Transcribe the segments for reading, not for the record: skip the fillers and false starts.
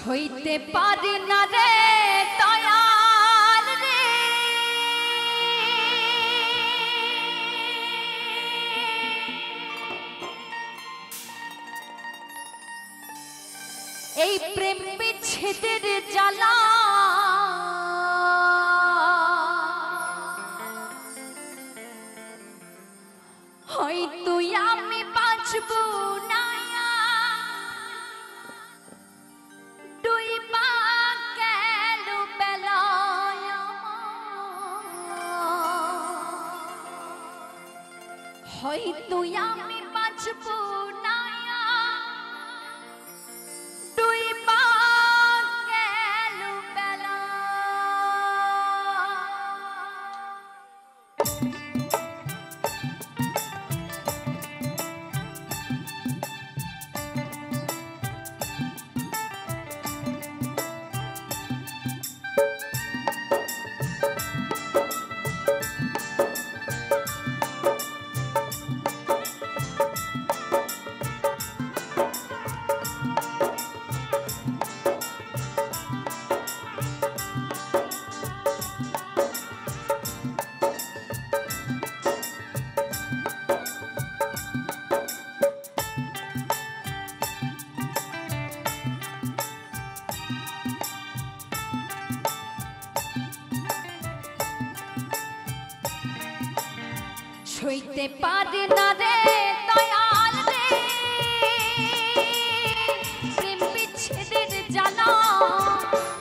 হইতে পারি না রে দয়াল রে, এই প্রেম বিচ্ছেদের জ্বালা হয়তো আমি বাঁচব না। হয়তো আমি বাঁচব না, ডুইবা গেল বেলা। সইতে পারি না রে দয়াল রে, প্রেম বিচ্ছেদের জ্বালা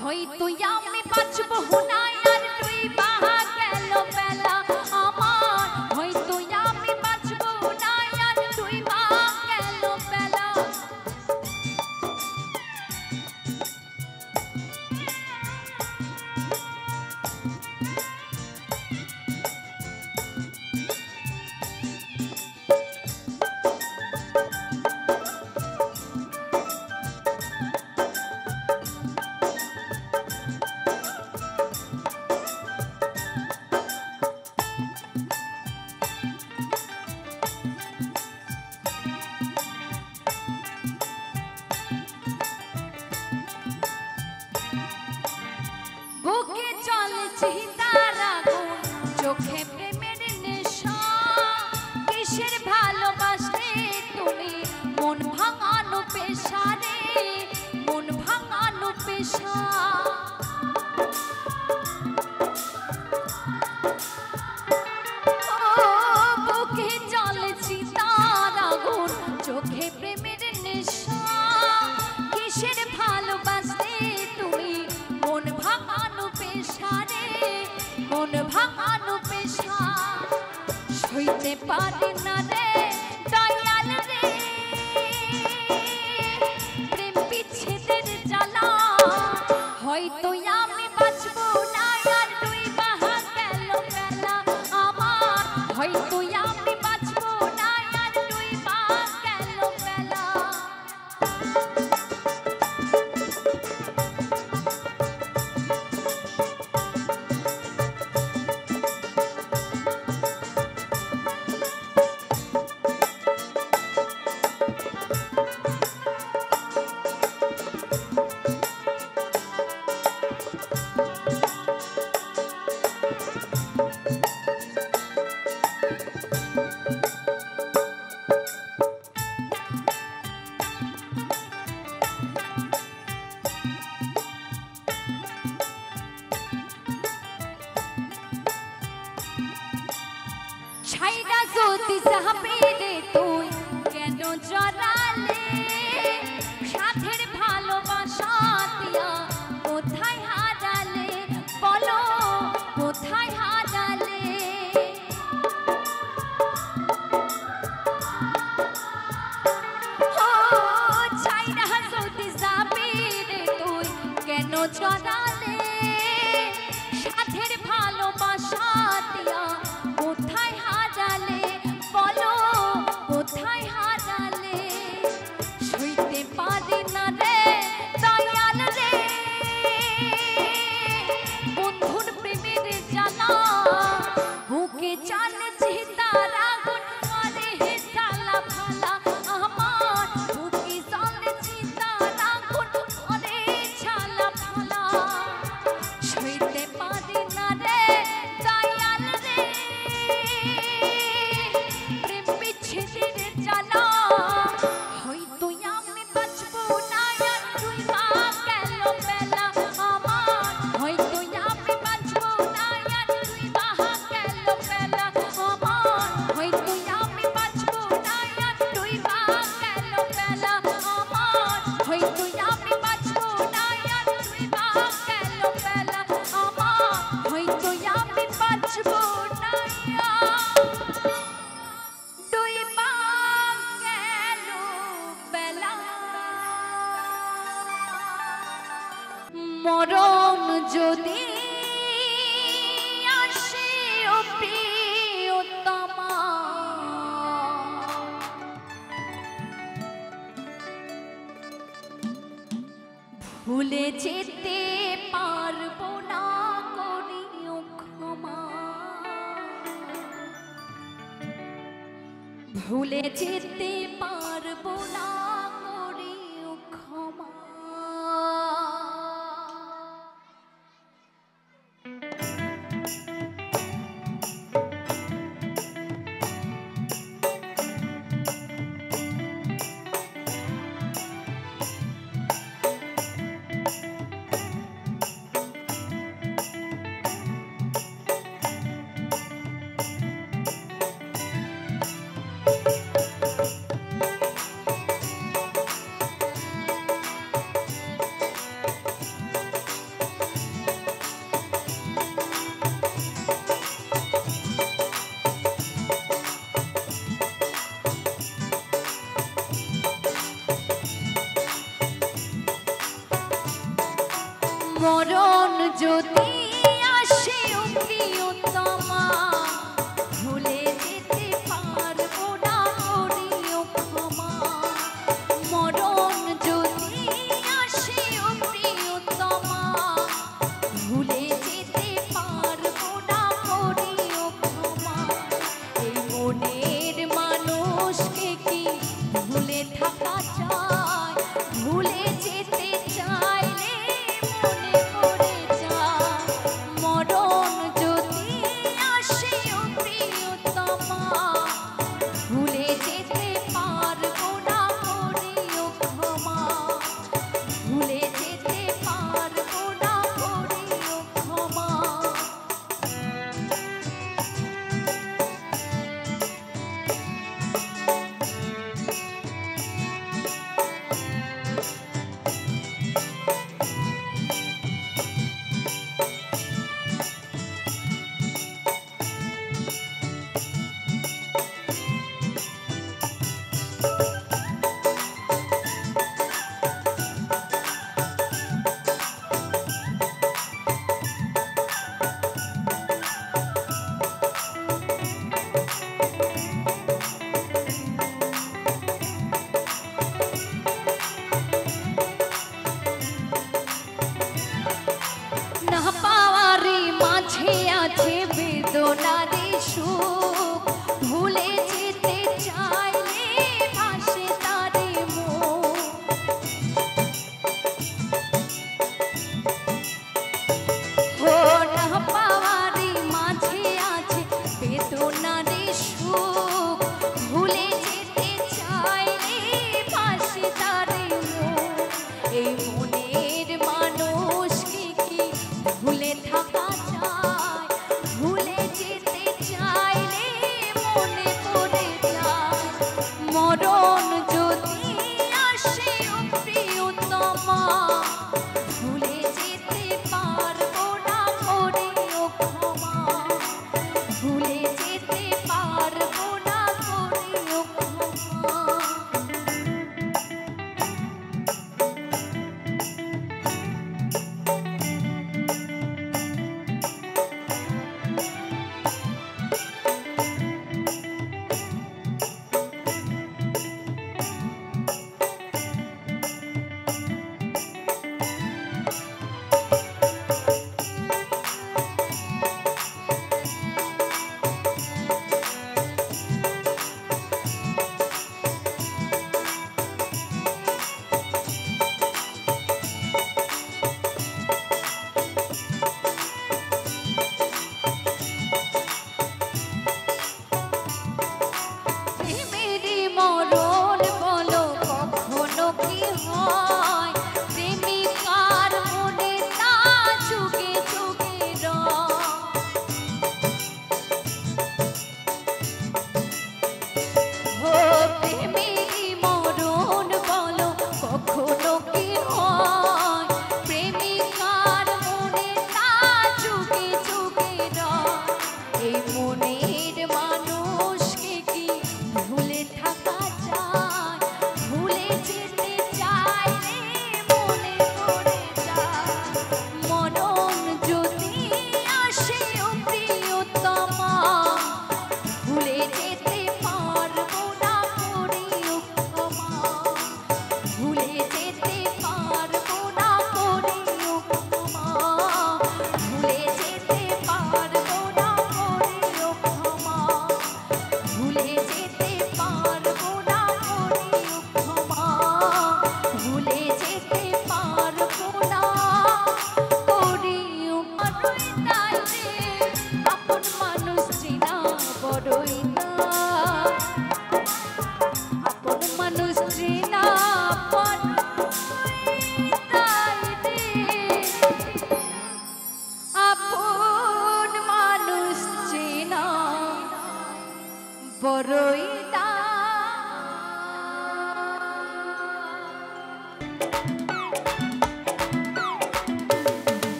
হয়তো আমি বাঁচব না, আর ডুইবা গেল বেলা আমার। হয়তো আমি বাঁচব না, আর ডুইবা গেল বেলা। বুকে চলছে তার আগুন, চোখে প্রেমের নেশা। কিসের ভালোবাসলে তুমি মন ভাঙানো পেশা রে, মন ভাঙানো পেশা। বুকে চলছে তার আগুন, চোখে প্রেমের নেশা। কিসের ভালোবাসলে তুমি মন ভাঙানো পেশা রে, মন ভাঙানো পেশা। সইতে পারি না রে দয়াল রে, প্রেম বিচ্ছেদের জ্বালা হয়তো আমি বাঁচব না, আর ডুইবা গেল বেলা আমার। হয়তো আমি বাঁচব না, আর ডুইবা গেল বেলা। ছাইরা যদি যাবে রে তুই কেন জড়ালে, সাথের ভালোবাসা দিয়া কোথায় হারালে, বলো কোথায় হারালে। ও ছাইরা যদি যাবে রে তুই কেন জড়ালে, সাথের ভালোবাসা দিয়া কোথায় হারালে, বলো কোথায় হারালে। সইতে পারি না রে দয়াল রে, বন্ধুর প্রেমের জ্বালা বুকে চলছে তার আগুন, করে জ্বালা ফালা আমার। বুকে চলছে তার আগুন, করে মরণ যদি আসে ও প্রিয়তমা, ভুলে যেতে পারবো না, করিও ক্ষমা। ভুলে যেতে পারবো না, করিও ক্ষমা। মরণ যদি আসে ও প্রিয়তমা, ভুলে যেতে পারবো না, করিও ক্ষমা। মরণ যদি আসে ও প্রিয়তমা, ভুলে যেতে পারবো না, করিও ক্ষমা। এই মনের মানুষকে কি ভুলে থাকা যায়? ভুলে যেতে চাইলে মনে পড়ে যায়। মরণ যদি আসে ও প্রিয়তমা, ভুলে যেতে পারবো না, করিও ক্ষমা। ভুলে যেতে পারবো না, করিও ক্ষমা। না পাওয়ারি মাঝে আছে বেদনারি সুখ, ভুলে যেতে চাইলে ভাসে তারি মুখ। ও না পাওয়ারি মাঝে আছে বেদনারি সুখ, ভুলে যেতে চাইলে ভাসে তারি মুখ। এই মনের মানুষকে কি ভুলে থাকা যায়? ভুলে যেতে চাইলে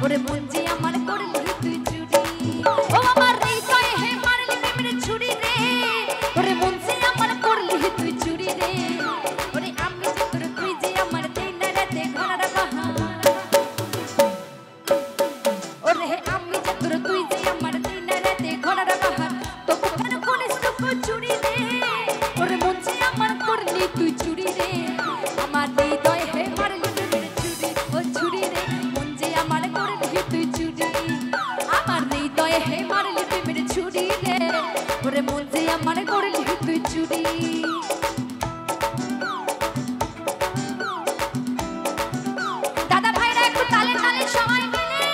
ওরে মন যে আমার করলি তুই চুরি ও আমার হৃদয় হে মারলি প্রেমের ছুরি রে ওরে মন যে আমার করলি তুই চুরি রে ওরে আমি যে তোর তুই যে আমার দিন রাতে ঘোড়ার বাহার ওরে আমি যে তোর তুই যে আমার দিন রাতে ঘোড়ার বাহার তো কেন করিস তুই চুরি রে ওরে মন যে আমার করলি তুই চুরি রে আমার হৃদয় হে মারলি প্রেমের ছুরি ও ছুরি রে মন যে আমার করলি তুই চুরি আমার হৃদয় হে মারলি প্রেমের ছুরি রে ওরে মন যে আমার করলি তুই চুরি দাদা ভাইরা একটু তালে তালে সবাই মিলে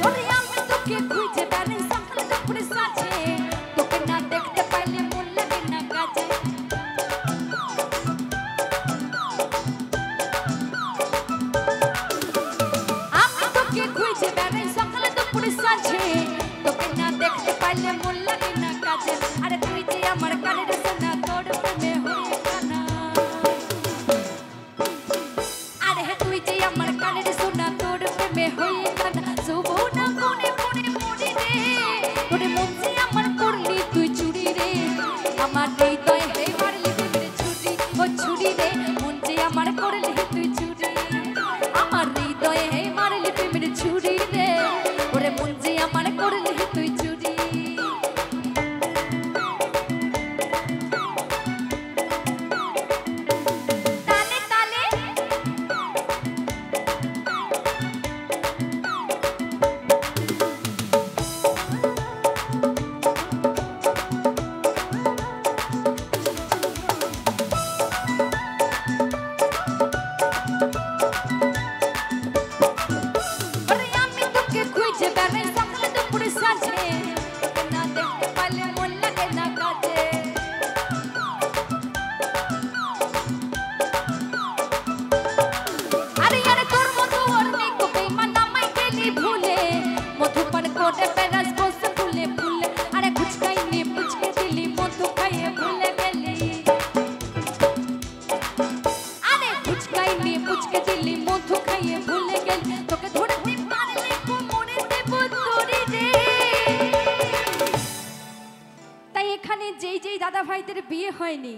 ওরে আমি তোকে খুঁজে বেড়াই সকাল দুপুরে সাজে তোকে না দেখতে পাইলে মন লাগে না কাজে আমি তোকে খুঁজে বেড়াই সকাল দুপুরে সাজে তোকে না দেখতে পাইলে মন লাগে না কাজে আরে তুই যে আমার কানের সোনা তোর প্রেমে হয়ে কানা আরে তুই যে আমার কানের সোনা তোর প্রেমে হয়ে কানা সুবনা কোনে কোনে মরি রে ওরে মন যে আমার করলি তুই চুরি রে আমার হৃদয় হে মারলি প্রেমের ছুরি ও ছুরি রে মন যে আমার করলি তুই চুরি আমার হৃদয় হে মারলি প্রেমের ছুরি রে ওরে মন যে আমার করলি তুই চুরি তালে তালে ওরে আমি তোকে খুঁজে বেড়াই সকাল দুপুরে সাজে তোকে না দেখতে পাইলে মন লাগে না কাজে আরে আরে তোর মতো ওর নেই কো বেঈমান আমায় গেলি ভুলে মধুপান করে বেড়াস বসে ফুলে ফুলে আরে গুচকাই নে পুচকে দিলি মধু খাইয়ে ভুলে গেলি আরে গুচকাই নে পুচকে দিলি মধু খাইয়ে ভুলে গেলি তোকে ধরতে পারলে কোমরে দেব তোরে রে তাই এখানে যেই যেই দাদা ভাইদের বিয়ে হয়নি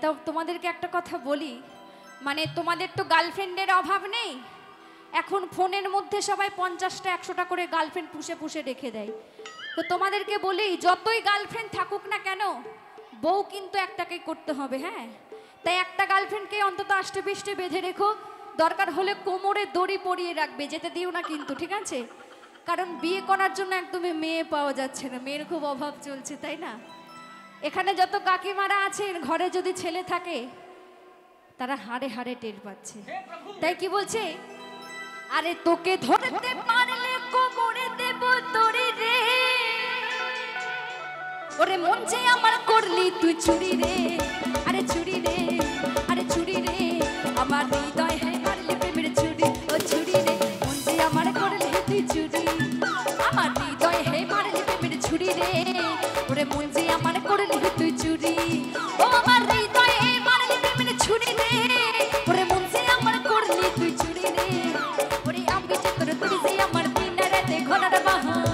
তো তোমাদেরকে একটা কথা বলি মানে তোমাদের তো গার্লফ্রেন্ডের অভাব নেই এখন ফোনের মধ্যে সবাই 50টা 100টা করে গার্লফ্রেন্ড পুষে পুষে রেখে দেয় তো তোমাদেরকে বলি যতই গার্লফ্রেন্ড থাকুক না কেন বউ কিন্তু একটাকেই করতে হবে হ্যাঁ তাই একটা গার্লফ্রেন্ডকে অন্তত আষ্টে পিষ্টে বেঁধে রেখো দরকার হলে কোমরে দড়ি পরিয়ে রাখবে যেতে দিও না কিন্তু ঠিক আছে কারণ বিয়ে করার জন্য একদমই মেয়ে পাওয়া যাচ্ছে না মেয়ের খুব অভাব চলছে তাই না এখানে যত কাকিমারা আছেন ঘরে যদি ছেলে থাকে তারা হাড়ে হাড়ে টের পাচ্ছে তাই কি বলছে আরে তোকে ধরতে পারলে কোমরে দেব তোরে রে ওরে মন যে আমার করলি তুই চুরি রে আরে চুরি রে আরে চুরি রে আমার হৃদয় হে মারলি প্রেমের ছুরি ও ছুরি রে মন যে আমার করলি তুই চুরি আমার হৃদয় হে মারলি প্রেমের ছুরি রে ওরে মন যে আমার করলি তুই চুরি ও আমার হৃদয় হে মারলি প্রেমের ছুরি রে ওরে মন যে আমার করলি তুই চুরি রে ওরে আমি যে তোর তুই যে আমার দিন রাতে ঘোড়ার বাহার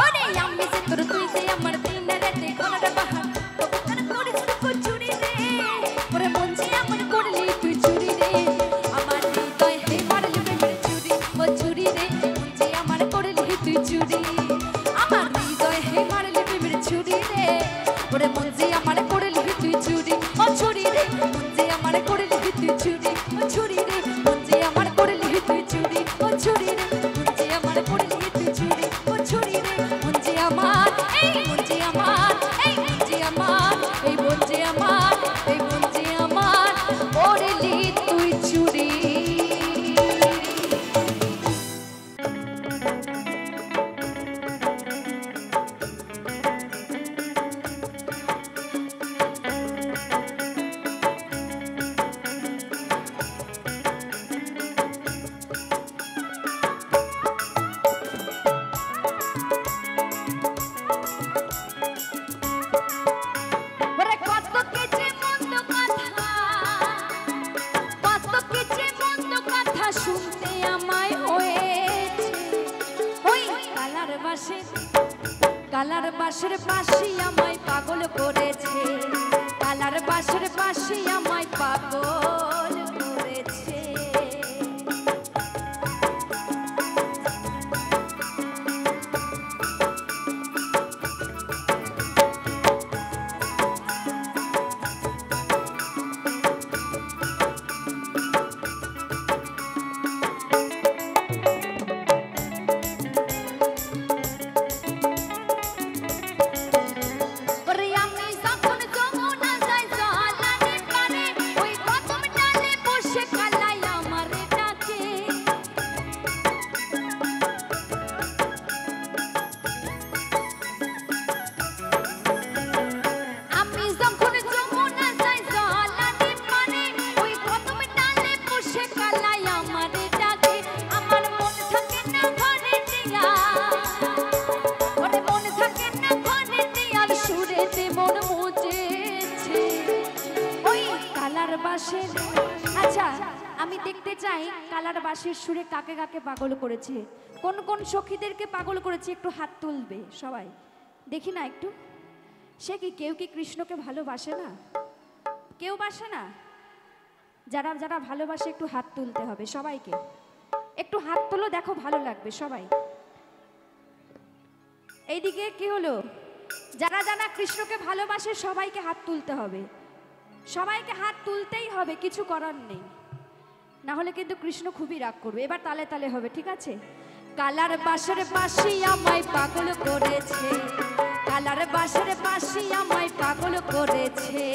ওরে আমি যে তোর তুই যে আমার দিন রাতে ঘোড়ার বাহার তো কেন করিস তুই চুরি রে ওরে মন যে বাঁশের বাঁশি আমায় পাগল করেছে, কালার বাঁশের বাঁশি আমায় পাগল করেছে। আচ্ছা, আমি দেখতে চাই কালার বাঁশির সুরে কাকে কাকে পাগল করেছে, কোন কোন সখীদেরকে পাগল করেছে, একটু হাত তুলবে সবাই, দেখি না একটু। সে কি কেউ কি কৃষ্ণকে ভালোবাসে না? কেউ বাসে না? যারা যারা ভালোবাসে একটু হাত তুলতে হবে সবাইকে, একটু হাত তোলো, দেখো ভালো লাগবে সবাই। এইদিকে কি হলো? যারা যারা কৃষ্ণকে ভালোবাসে সবাইকে হাত তুলতে হবে, সবাইকে হাত তুলতেই হবে, কিছু করার নেই, না হলে কিন্তু কৃষ্ণ খুবই রাগ করবে। এবার তালে তালে হবে, ঠিক আছে? কালার বাঁশের বাঁশি আমায় পাগল করেছে, কালার বাঁশের বাঁশি আমায় পাগল করেছে।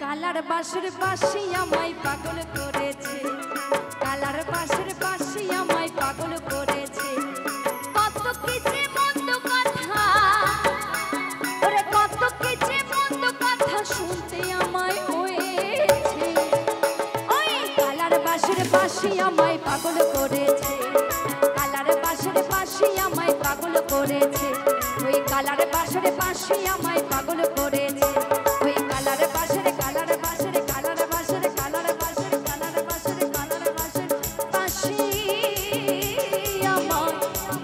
কালার বাঁশের বাঁশি আমায় পাগল করেছে, কালার বাঁশের বাঁশি আমায় পাগল করেছে। কত কিছু মন্দ কথা, ওরে কত কিছু মন্দ কথা শুনতে আমায় হয়েছে। ওই কালার বাঁশের বাঁশি আমায় পাগল করেছে, কালার বাঁশের বাঁশি আমায় পাগল করেছে। ওই কালার বাঁশের বাঁশি আমায় পাগল করেছে। ওই কালার বাঁশের কালার বাঁশের কালার বাঁশের কালার বাঁশের কালার বাঁশের কালার বাঁশের বাঁশি আমায়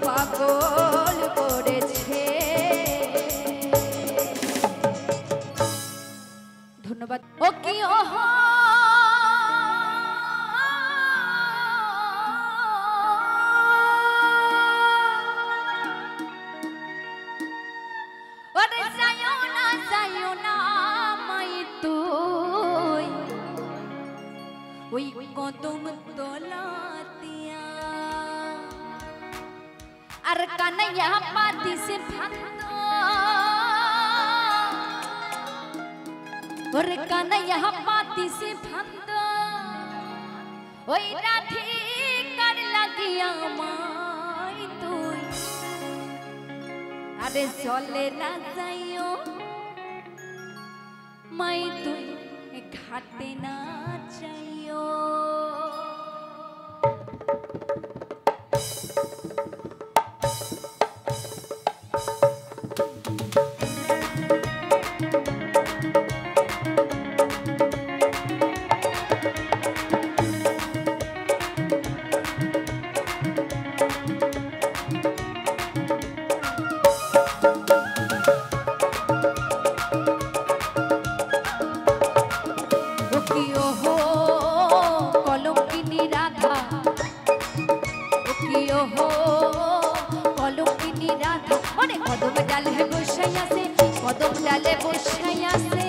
পাগল করেছে। ধন্যবাদ। ও কি ওহো ওই কদম তলাতিয়া আর কানাইয়া পাতি সে ভান্দ, ওরে কানাইয়া পাতি সে ভান্দ, ওই রাধিকার লাগিয়া মাই তুই আরে চলে না যাইও মাই তুই ঘাটে না যাইও। ডালে বসে আছে।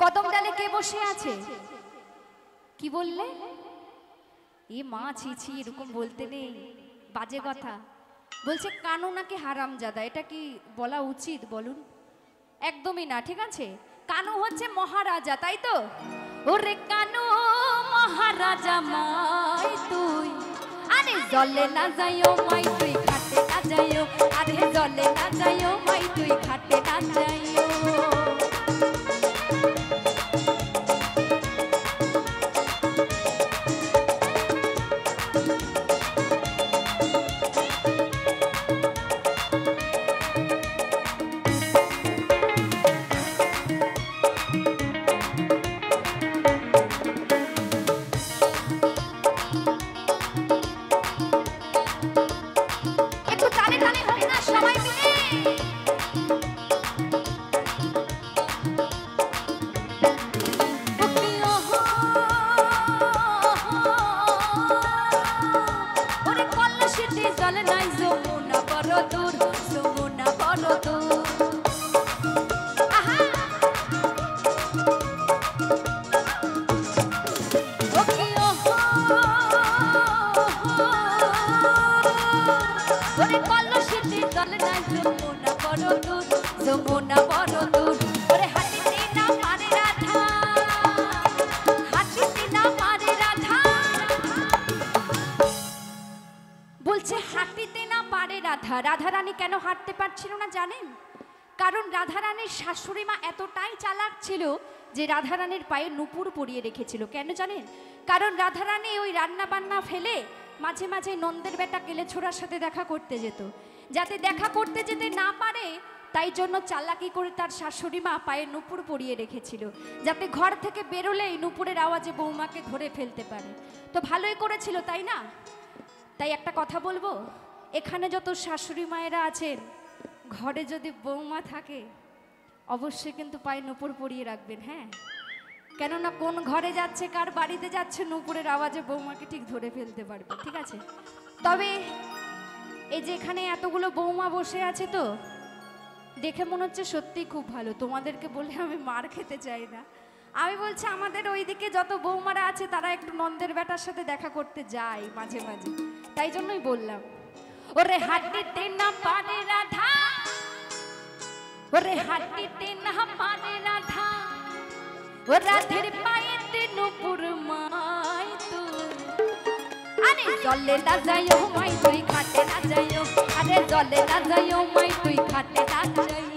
কদম ডালে কে বসে আছে? কি বললে? এ মা, ছি ছি, এরকম বলতে নেই, বাজে কথা। বলছে কানু নাকি হারামজাদা, এটা কি বলা উচিত বলুন? একদমই না, ঠিক আছে? কানু হচ্ছে মহারাজা, তাই তো? ওরে কানু মহারাজা মাই তুই, আরে জলে না যাইও মাই তুই ঘাটে না যাইও, আরে জলে না যাইও মাই তুই ঘাটে না যাইও। রাধারানী কেন হাঁটতে পারছিল না জানেন? কারণ রাধারানীর শাশুড়ি মা এতটাই চালাক ছিল যে রাধারানীর পায়ে নুপুর পরিয়ে রেখেছিল। কেন জানেন? কারণ রাধারানী ওই রান্না বান্না ফেলে মাঝে মাঝে নন্দের বেটা কেলেছোড়ার সাথে দেখা করতে যেত। যাতে দেখা করতে যেতে না পারে তাই জন্য চালাকি করে তার শাশুড়ি মা পায়ে নুপুর পরিয়ে রেখেছিল, যাতে ঘর থেকে বেরোলেই নুপুরের আওয়াজে বৌমাকে ধরে ফেলতে পারে। তো ভালোই করেছিল, তাই না? তাই একটা কথা বলবো, এখানে যত শাশুড়ি মায়েরা আছেন, ঘরে যদি বৌমা থাকে অবশ্যই কিন্তু পায়ে নুপুর পরিয়ে রাখবেন, হ্যাঁ? কেননা কোন ঘরে যাচ্ছে, কার বাড়িতে যাচ্ছে, নুপুরের আওয়াজে বৌমাকে ঠিক ধরে ফেলতে পারবে, ঠিক আছে? তবে এই যে এখানে এতগুলো বৌমা বসে আছে, তো দেখে মনে হচ্ছে সত্যিই খুব ভালো। তোমাদেরকে বলে আমি মার খেতে চাই না। আমি বলছি আমাদের ওইদিকে যত বৌমারা আছে তারা একটু নন্দের বেটার সাথে দেখা করতে যায় মাঝে মাঝে, তাই জন্যই বললাম। ওরে হাঁটিতে না পারে রাধা, ওরে হাঁটিতে না পারে রাধা, ও রাধের পায়েতে নুপুর মাই তুই, আরে জলে না যাইও মাই তুই ঘাটে না যাইও, আরে জলে না যাইও মাই তুই ঘাটে না যাইও।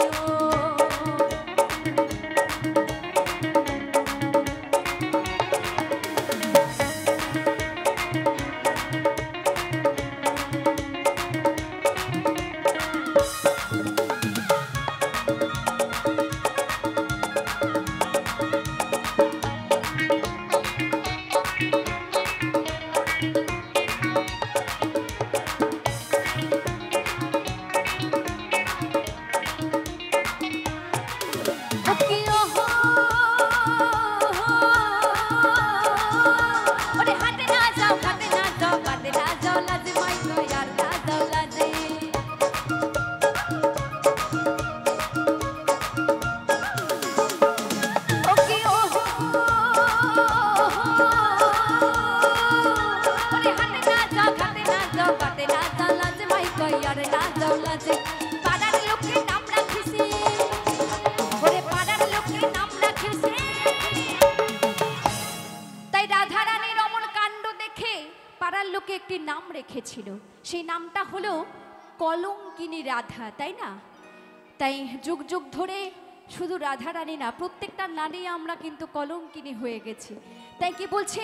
একটি নাম রেখেছিল, সেই নামটা হলো কলঙ্কিনী রাধা, তাই না? তাই যুগ যুগ ধরে শুধু রাধা রানী না, প্রত্যেকটা নারী আমরা কিন্তু কলঙ্কিনী হয়ে গেছি। তাই কি বলছে,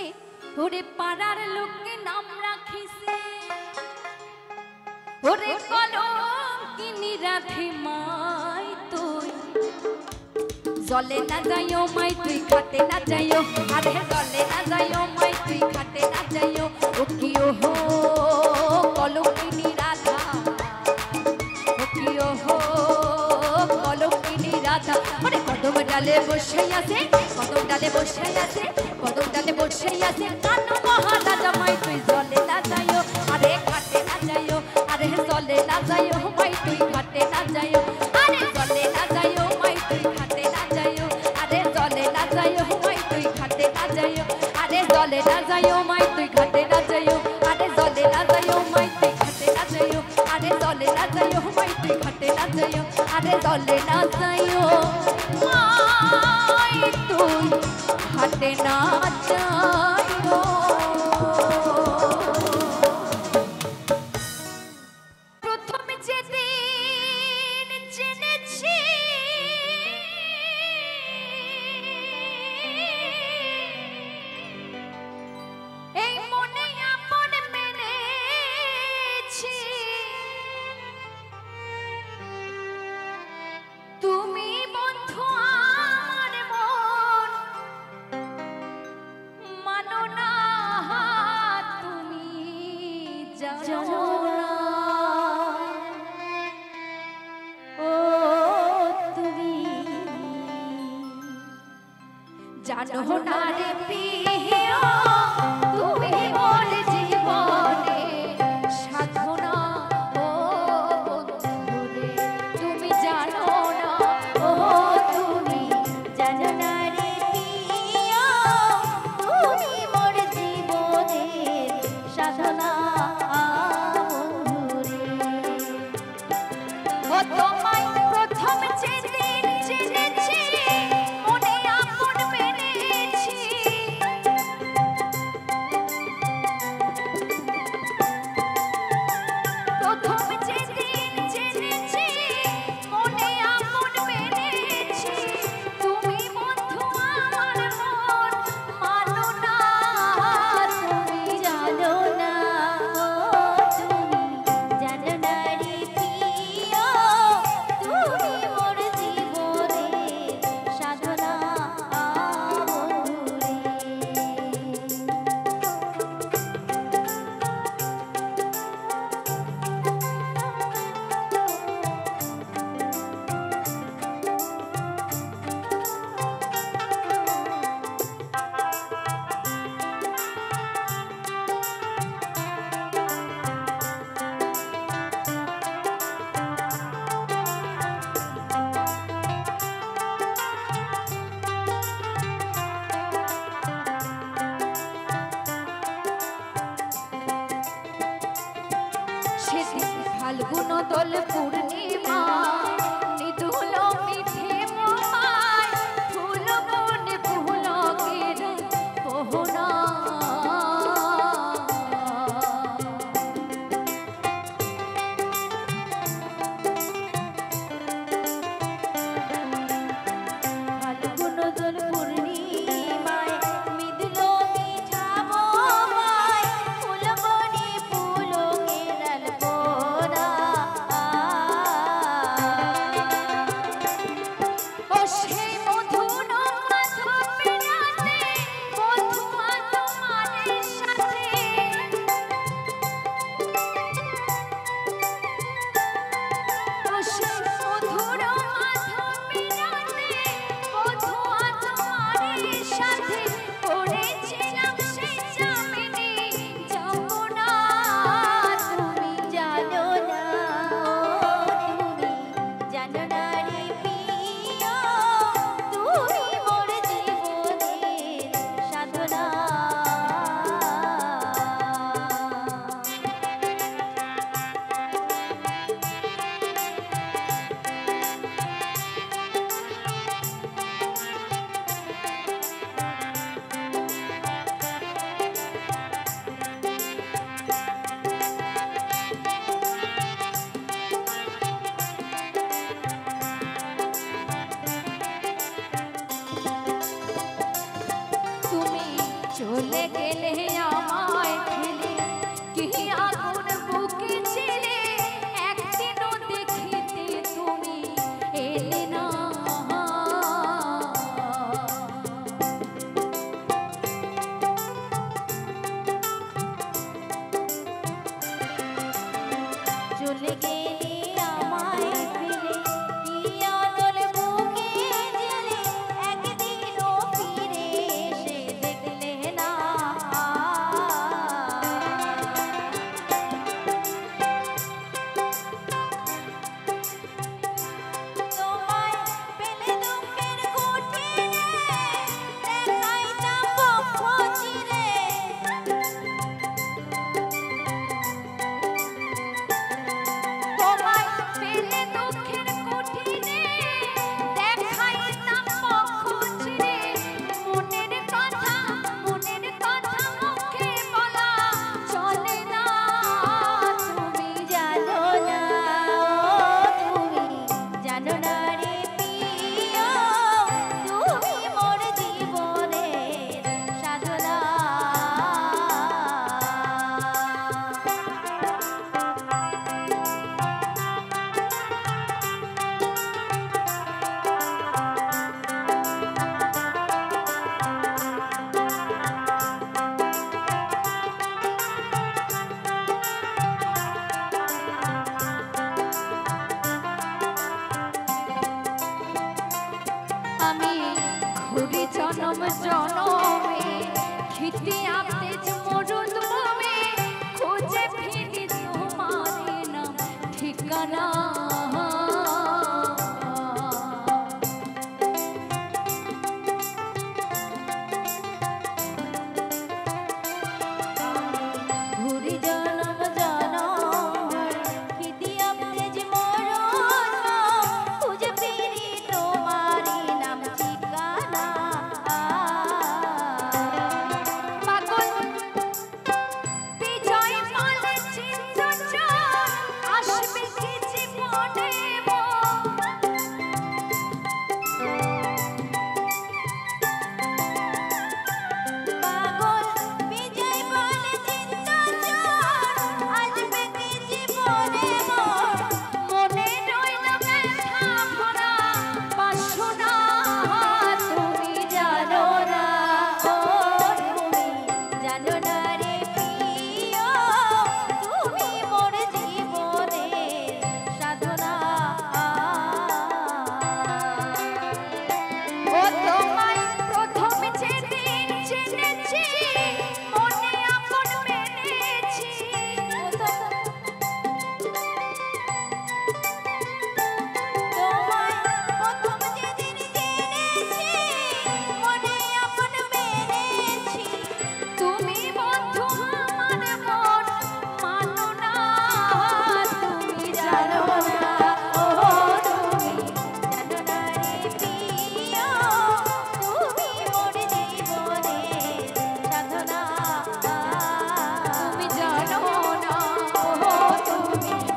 ওরে পাড়ার লোককে নাম রাখিছে, ওরে কলঙ্কিনী রাধে মাই তুই, জলে না যাইও মাই তুই ঘাটে না যাইও, আরে জলে না যাইও মাই তুই ঘাটে না যাইও। ও কি ওহো কলঙ্কিনী রাধা, ও কি ওহো কলঙ্কিনী রাধা, আরে কদম ডালে বসে আছে, কদম ডালে বসে আছে, কদম ডালে বসে আছে, কানু মহারাজা মাই তুই জলে না যাইও, আরে ঘাটে না যাইও, আরে জলে না যাইও মাই তুই ঘাটে না যাইও, আরে জলে না যাইও মাই তুই ঘাটে না যাইও, আরে জলে না যাইও মাই তুই ঘাটে না যাইও, আরে জলে না যাইও মাই তুই ঘাটে না যাইও, আরে জলে না যাইও মাই তুই ঘাটে না যাইও। প্রথম যেদিন জেনেছি এই মনে আপন মেনেছি, তুমি বন্ধু আমার মন মানো না, তুমি জানো না, ও তুমি জানো না রে প্রিয়, তুমি মোর জীবনে সাধনা, ও বন্ধুরে তুমি জানো না, ও তুমি জানো না রে প্রিয়, তুমি মোর জীবনে সাধনা বন্ধুরে। ও তোমায় প্রথম যেদিন জেনেছি মনে আপন মেনেছি, প্রথম যেদিন জেনেছি মনে আপন মেনেছি, তুমি বন্ধু আমার মন মানো না, তুমি জানো না, তুমি জানো না রে প্রিয়, তুমি মোর জীবনে সাধনা বন্ধুরে। সেদিন ফাল্গুন দোল পূর্ণিমা, নিদুল মিঠে মোমায় ফুল বনে পুলকের পোহনা, ফাল্গুন দোল পূর্ণিমায় মিদুল মিঠা মোমায় ফুল বনে পুলকের পোহনা, ও সেই মধুর মাধবের রাতে বন্ধু তোমাদের সাথে, ও সেই মধুর মাধবের রাতে বন্ধু তোমাদের সাথে করেছিলাম সেই জামিনী যমুনা, তুমি জানো না, তুমি জানো না রে প্রিয়, তুমি মোর জীবনের সাধনা। তুমি চলে গেলে আমায় ফেলে, কি আগুন বুকে ছিলে, একদিনও দেখিতে তুমি এলে না, চলে গেলে আমায় ফেলে, কি আগুন বুকে ছিলে, একদিনও ফিরে এসে দেখলে না,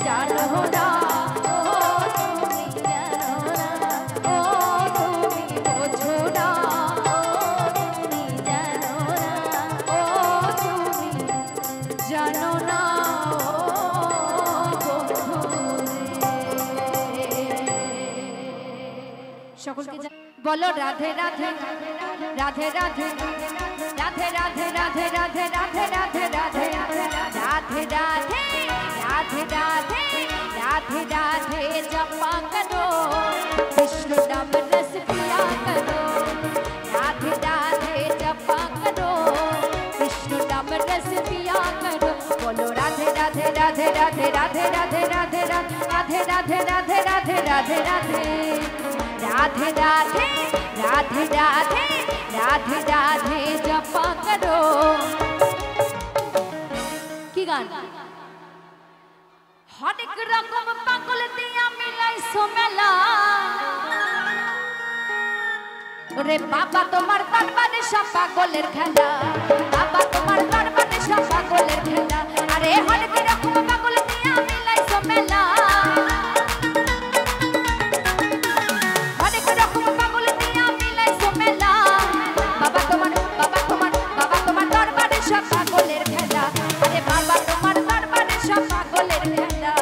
জানো না, ও তুমি জানো না, ও তুমি বোঝো না, ও তুমি জানো না, ও তুমি জানো না, ও সকলকে বলো রাধে রাধে রাধে রাধে রাধে রাধে রাধে রাধে রাধে রাধে রাধে রাধে রাধे राधे राधे राधे राधे जपा करो विष्णु नाम रस पिया करो राधे राधे जपा करो विष्णु नाम रस पिया करो बोलो राधे राधे राधे राधे राधे राधे राधे राधे राधे राधे राधे राधे राधे राधे राधे राधे राधे राधे राधे जपा करो की गान हरेक रकम पागल दिया मिलाइছো मेला ओरे बाबा तुम्हार दरबारे सब पागलेर खेला बाबा तुम्हार दरबारे सब पागलेर खेला अरे हरेक रकम पागल दिया मिलाइছো मेला हरेक रकम पागल दिया मिलाइছো मेला बाबा तुम्हार दरबारे सब पागलेर खेला अरे बाबा तुम्हार दरबारे सब पागलेर खेला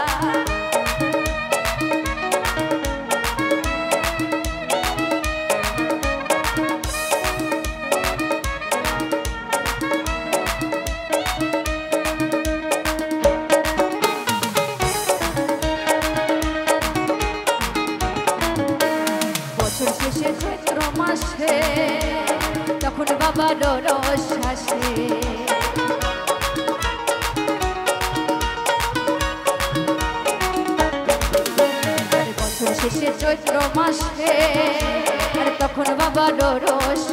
चैत्र मासे तखन बाबार रस आसे बछर शेषे चैत्र मासे तखन बाबार रस